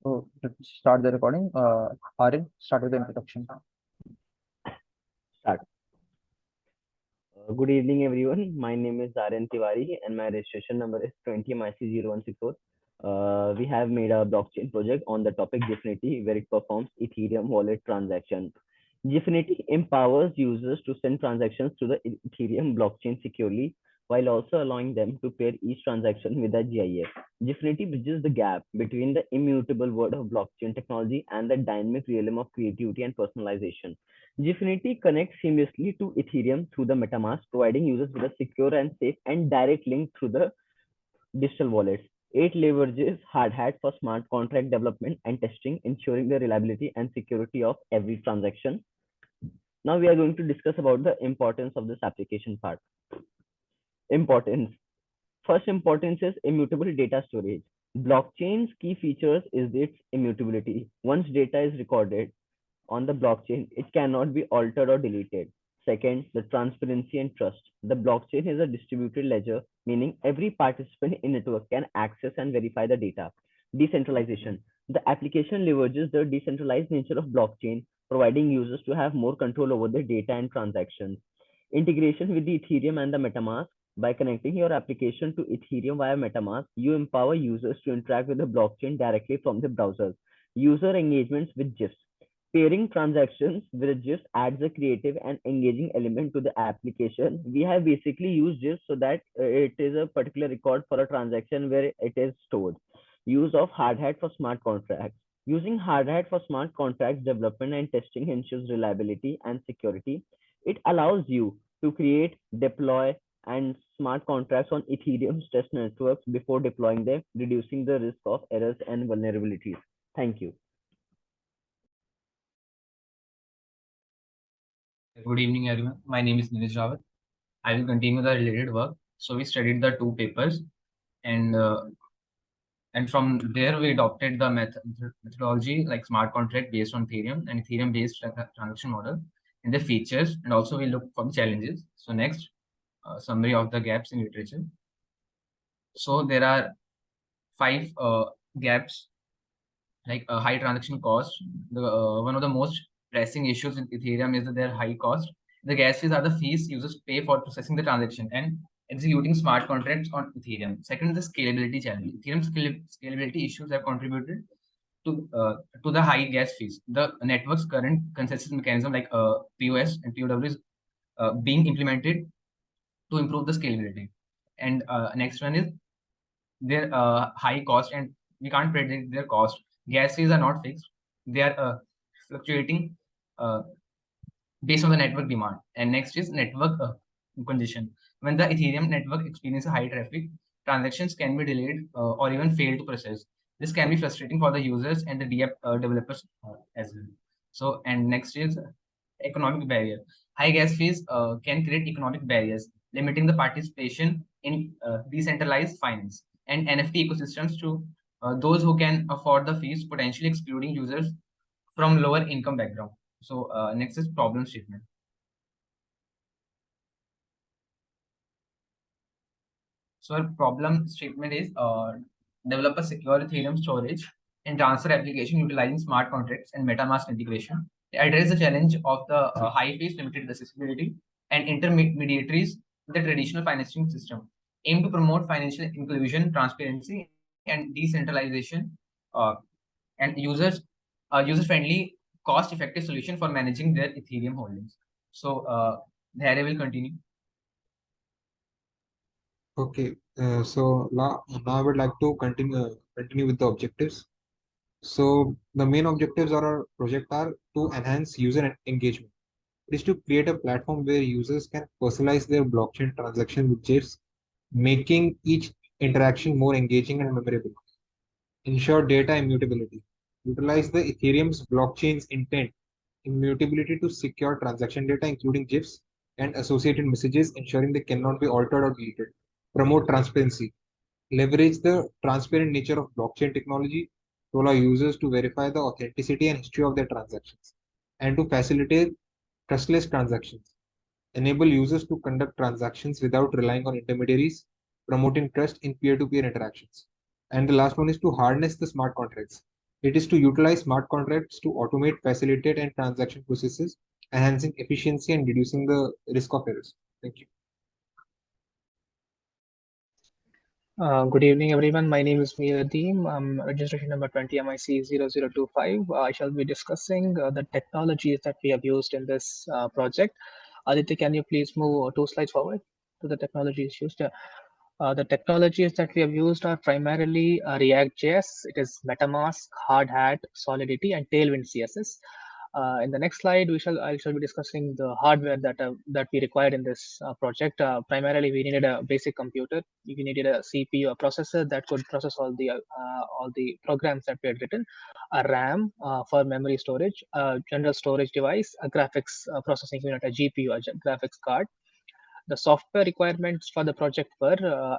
So let's start the recording. Aryan, start with the introduction. Start. Good evening, everyone. My name is Aryan Tiwari, and my registration number is 20MIC0164. We have made a blockchain project on the topic Gfinity, where it performs Ethereum wallet transactions. Gfinity empowers users to send transactions to the Ethereum blockchain securely, while also allowing them to pair each transaction with a GIF. Gfinity bridges the gap between the immutable world of blockchain technology and the dynamic realm of creativity and personalization. Gfinity connects seamlessly to Ethereum through the MetaMask, providing users with a secure and safe and direct link through the digital wallets. It leverages hard hat for smart contract development and testing, ensuring the reliability and security of every transaction. Now we are going to discuss about the importance of this application part. Importance. First importance is immutable data storage. Blockchain's key features is its immutability. Once data is recorded on the blockchain, it cannot be altered or deleted. Second, the transparency and trust. The blockchain is a distributed ledger, meaning every participant in network can access and verify the data. Decentralization. The application leverages the decentralized nature of blockchain, providing users to have more control over the data and transactions. Integration with the Ethereum and the MetaMask. By connecting your application to Ethereum via MetaMask, you empower users to interact with the blockchain directly from the browsers. User engagements with GIFs. Pairing transactions with GIFs adds a creative and engaging element to the application. We have basically used GIFs so that it is a particular record for a transaction where it is stored. Use of hard hat for smart contracts. Using hard hat for smart contracts development and testing ensures reliability and security. It allows you to create, deploy, and smart contracts on Ethereum's test networks before deploying them, reducing the risk of errors and vulnerabilities. Thank you. Good evening, everyone. My name is Nilesh Rawat. I will continue the related work. So we studied the two papers, and from there we adopted the methodology like smart contract based on Ethereum and Ethereum based transaction model and the features, and also we look for the challenges. So next, summary of the gaps in literature. So there are 5 gaps like high transaction cost. The one of the most pressing issues in Ethereum is that their high cost. The gas fees are the fees users pay for processing the transaction and executing smart contracts on Ethereum. Second is the scalability challenge. Ethereum scalability issues have contributed to the high gas fees. The network's current consensus mechanism like POS and POW is being implemented to improve the scalability. And next one is their high cost, and we can't predict their cost. Gas fees are not fixed; they are fluctuating uh, based on the network demand. And next is network congestion. When the Ethereum network experiences high traffic, transactions can be delayed or even fail to process. This can be frustrating for the users and the developers as well. So, and next is economic barrier. High gas fees can create economic barriers, limiting the participation in decentralized finance and NFT ecosystems to those who can afford the fees, potentially excluding users from lower income background. So next is problem statement. So our problem statement is develop a secure Ethereum storage and transfer application utilizing smart contracts and MetaMask integration. Address the challenge of the high fees, limited accessibility, and intermediaries in the traditional financing system. Aim to promote financial inclusion, transparency, and decentralization, uh, and user-friendly, cost-effective solution for managing their Ethereum holdings. So there I will continue. Okay, so now I would like to continue with the objectives. So the main objectives of our project are to enhance user engagement. It is to create a platform where users can personalize their blockchain transaction with GIFs, making each interaction more engaging and memorable. Ensure data immutability. Utilize the Ethereum's blockchain's intent immutability to secure transaction data, including GIFs and associated messages, ensuring they cannot be altered or deleted. Promote transparency. Leverage the transparent nature of blockchain technology to allow users to verify the authenticity and history of their transactions and to facilitate trustless transactions. Enable users to conduct transactions without relying on intermediaries, promoting trust in peer-to-peer interactions. And the last one is to harness the smart contracts. It is to utilize smart contracts to automate, facilitate, and transaction processes, enhancing efficiency and reducing the risk of errors. Thank you. Good evening, everyone. My name is Mir Adeem. I'm registration number 20 MIC 0025. I shall be discussing the technologies that we have used in this project. Aditya, can you please move 2 slides forward to the technologies used? The technologies that we have used are primarily React.js. It is MetaMask, Hardhat, Solidity, and Tailwind CSS. In the next slide, I shall be discussing the hardware that we required in this project. Primarily, we needed a basic computer. We needed a CPU, a processor that could process all the programs that we had written, a RAM for memory storage, a general storage device, a graphics processing unit, a GPU, a graphics card. The software requirements for the project were a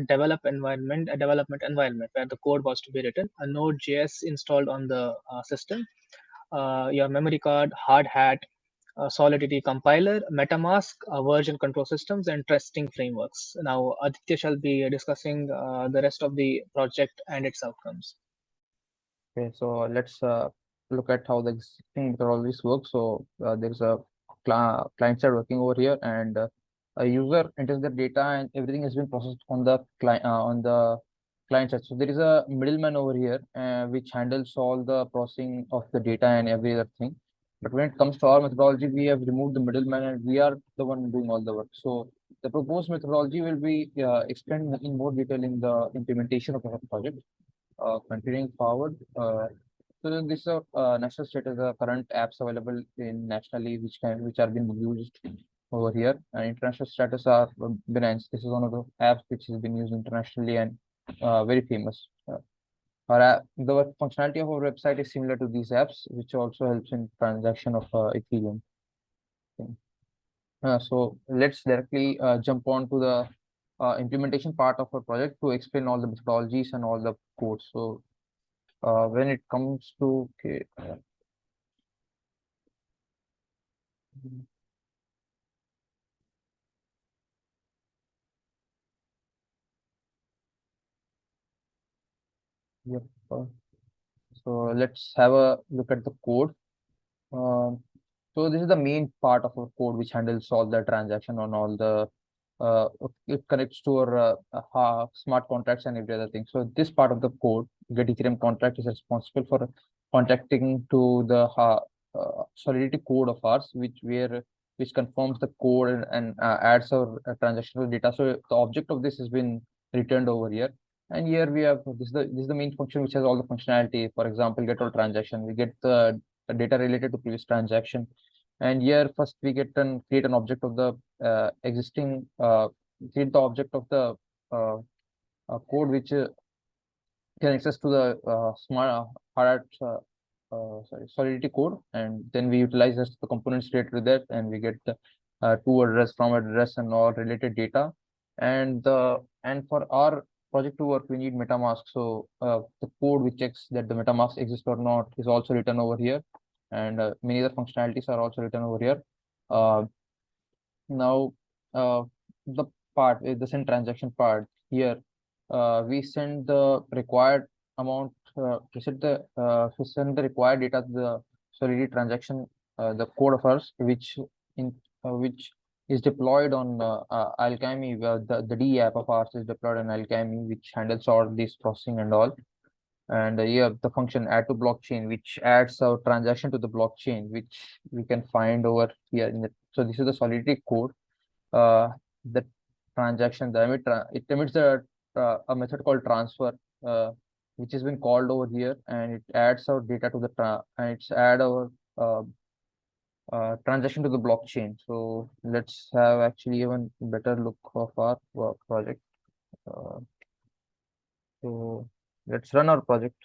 development environment where the code was to be written, a Node.js installed on the system, your memory card, hard hat, Solidity compiler, MetaMask, version control systems, and testing frameworks. Now, Aditya shall be discussing the rest of the project and its outcomes. Okay, so let's look at how the existing methodologies work. So there's a client side working over here, and a user enters their data, and everything has been processed on the client side. So there is a middleman over here, which handles all the processing of the data and every other thing. But when it comes to our methodology, we have removed the middleman, and we are the one doing all the work. So the proposed methodology will be explained in more detail in the implementation of the project. Continuing forward, so then this is national status, the current apps available in nationally which are being used over here, and international status are Binance. This is one of the apps which has been used internationally and very famous. The functionality of our website is similar to these apps, which also helps in transaction of Ethereum. So let's directly jump on to the implementation part of our project to explain all the methodologies and all the codes. So when it comes to yep. So let's have a look at the code. So this is the main part of our code which handles all the transaction on all the it connects to our smart contracts and every other thing. So this part of the code, get Ethereum contract, is responsible for contacting to the Solidity code of ours, which confirms the code and adds our transactional data. So the object of this has been returned over here. And here we have this is the main function which has all the functionality. For example, get all transaction. We get the data related to previous transaction. And here first we create an object of the existing create the object of the code which can access to the smart hard Solidity code, and then we utilize the components related to that, and we get the to address, from address, and all related data. And for our project to work, we need MetaMask. So the code which checks that the MetaMask exists or not is also written over here, and many other functionalities are also written over here. Now, the the send transaction part here, we send the required amount to send the required data to the Solidity transaction, the code of ours, which is deployed on Alchemy. The D app of ours is deployed on Alchemy, which handles all this processing and all. And yeah, the function add to blockchain, which adds our transaction to the blockchain, which we can find over here in the. So this is the Solidity code. The transaction, it emits a method called transfer, which has been called over here, and it adds our data to the and it's add our transaction to the blockchain. So let's have actually even better look of our project. So let's run our project.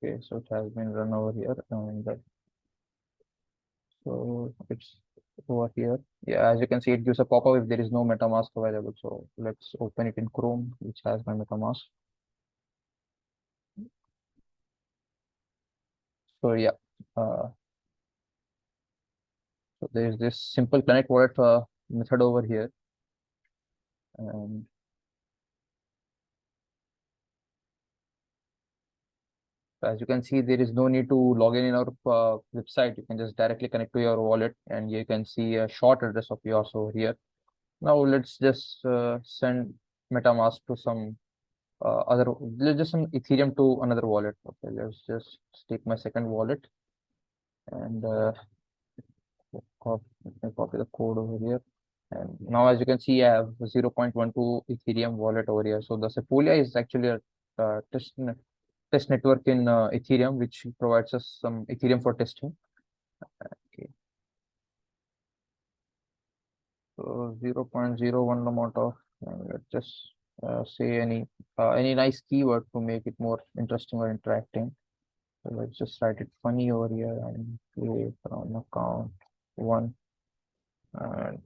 Okay, so it has been run over here, and so it's over here. Yeah, as you can see, it gives a pop-up if there is no MetaMask available. So let's open it in Chrome, which has my MetaMask. So yeah, So there is this simple connect wallet method over here, and as you can see, there is no need to log in our website. You can just directly connect to your wallet, and you can see a short address of yours over here. Now let's just send MetaMask to some other. Let's just send Ethereum to another wallet. Okay, let's just take my second wallet and let me copy the code over here. And now, as you can see, I have 0.12 Ethereum wallet over here. So the Sepolia is actually a test network in Ethereum, which provides us some Ethereum for testing. Okay. So 0.01 amount of, let's just say any nice keyword to make it more interesting or interacting. So let's just write it funny over here and create from account one. And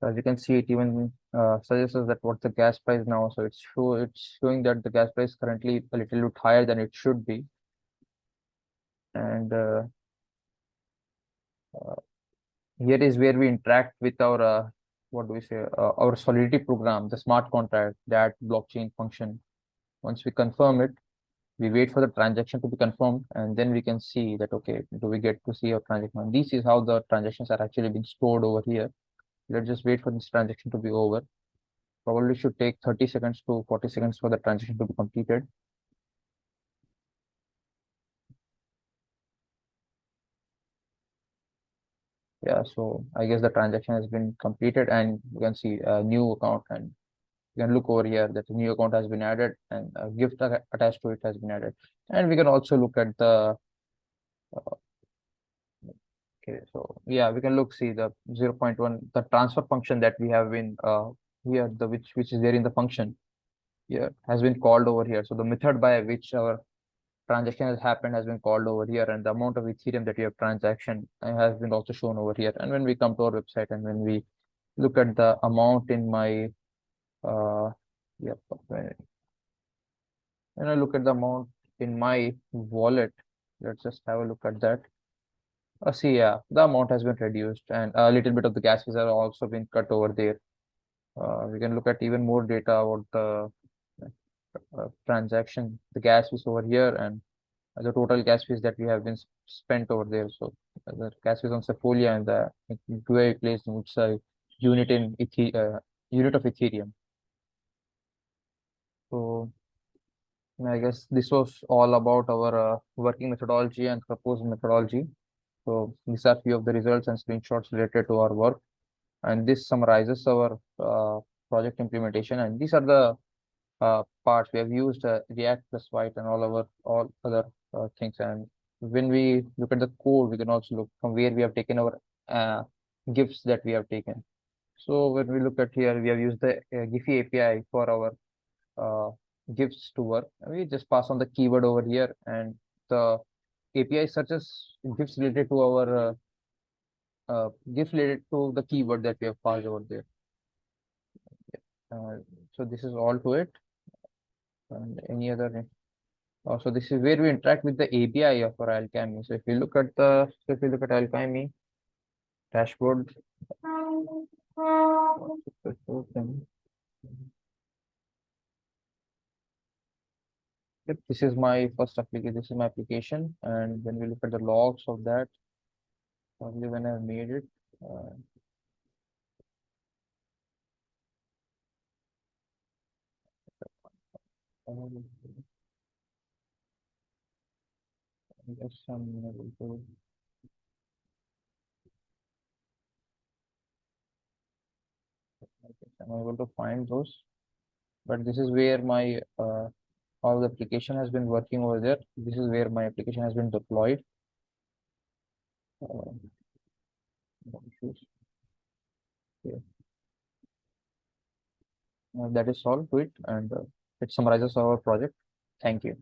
as you can see, it even suggests us that what's the gas price now. So it's showing that the gas price is currently a little bit higher than it should be. And here is where we interact with our what do we say, our Solidity program, the smart contract, that blockchain function. Once we confirm it, we wait for the transaction to be confirmed, and then we can see that, okay, do we get to see our transaction? And this is how the transactions are actually being stored over here. Let's just wait for this transaction to be over. Probably should take 30 seconds to 40 seconds for the transaction to be completed. Yeah, so I guess the transaction has been completed, and you can see a new account, and you can look over here that a new account has been added and a gift attached to it has been added. And we can also look at the okay, so yeah, we can see the 0.1, the transfer function that we have been here, the which is there in the function here has been called over here. So the method by which our transaction has happened has been called over here, and the amount of Ethereum that you have transaction has been also shown over here. And when we come to our website and when we look at the amount in my yeah, when I look at the amount in my wallet, let's just have a look at that. See, yeah, the amount has been reduced, and a little bit of the gas fees have also been cut over there. We can look at even more data about the transaction, the gas fees over here, and the total gas fees that we have been spent over there. So the gas fees on Sepolia and the GUI placed in which unit in unit of Ethereum. So I guess this was all about our working methodology and proposed methodology. So these are few of the results and screenshots related to our work, and this summarizes our project implementation. And these are the parts we have used React plus White and all other things. And when we look at the code, we can also look from where we have taken our gifts that we have taken. So when we look at here, we have used the Giphy API for our uh, gifts to work. And we just pass on the keyword over here, and the API searches gifts related to our gift related to the keyword that we have passed over there. So this is all to it. And any other? So this is where we interact with the API of our Alchemy. So if you look at Alchemy dashboard, yep, this is my first application. This is my application, and when we look at the logs of that, probably when I made it, uh, um, I guess I'm able to find those. But this is where my how the application has been working over there. This is where my application has been deployed. Uh, no issues. Yeah. That is all to it, and it summarizes our project. Thank you.